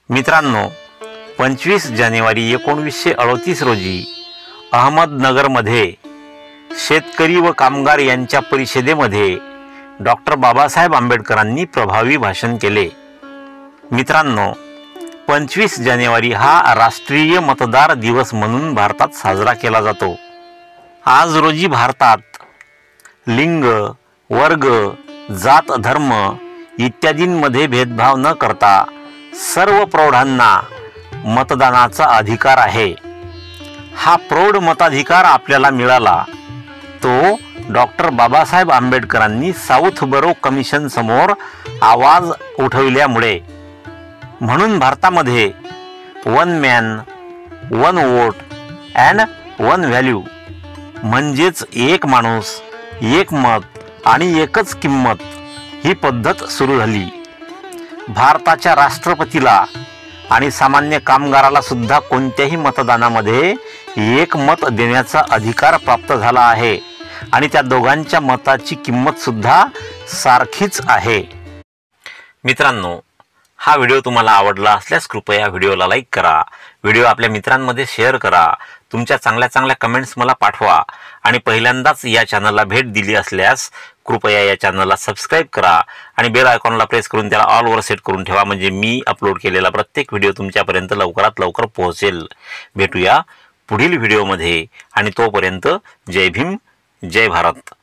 मित्रांनो, 25 जानेवारी 1938 रोजी अहमदनगरमध्ये शेतकरी व कामगार यांच्या परिषदेमध्ये डॉक्टर बाबासाहेब आंबेडकरांनी प्रभावी भाषण केले। मित्रांनो, 25 जानेवारी हा राष्ट्रीय मतदार दिवस म्हणून भारतात साजरा केला जातो। आज रोजी भारतात लिंग, वर्ग, जात, धर्म इत्यादींमध्ये भेदभाव न करता सर्व प्रौढांना मतदानाचा अधिकार आहे। हा प्रौढ मताधिकार आपल्याला मिळाला तो डॉक्टर बाबासाहेब आंबेडकरांनी साऊथ बरो कमिशन समोर आवाज उठविल्यामुळे। म्हणून भारतामध्ये one man one vote and one value म्हणजेच एक माणूस एक मत आणि एकच किंमत ही पद्धत सुरू झाली। भारताच्या राष्ट्रपतीला आणि सामान्य कामगाराला सुद्धा कोणत्याही मतदानामध्ये एक मत देण्याचा अधिकार प्राप्त झाला आहे आणि त्या दोघांच्या मताची किंमत सुद्धा सारखीच आहे। मित्रांनो, हा व्हिडिओ तुम्हाला आवडला असल्यास कृपया व्हिडिओला लाईक करा, व्हिडिओ आपल्या मित्रांमध्ये शेअर करा, तुमच्या चांगल्या कमेंट्स मला पाठवा आणि पहिल्यांदाच या चॅनलला भेट दिली असल्यास कृपया या चॅनलला सबस्क्राइब करा आणि बेल आयकॉनला प्रेस करून त्याला ऑल वर सेट करून ठेवा, म्हणजे मी अपलोड केलेला प्रत्येक व्हिडिओ तुमच्यापर्यंत लवकरात लवकर पोहोचेल। भेटूया पुढील व्हिडिओमध्ये आणि तोपर्यंत जय भीम, जय भारत।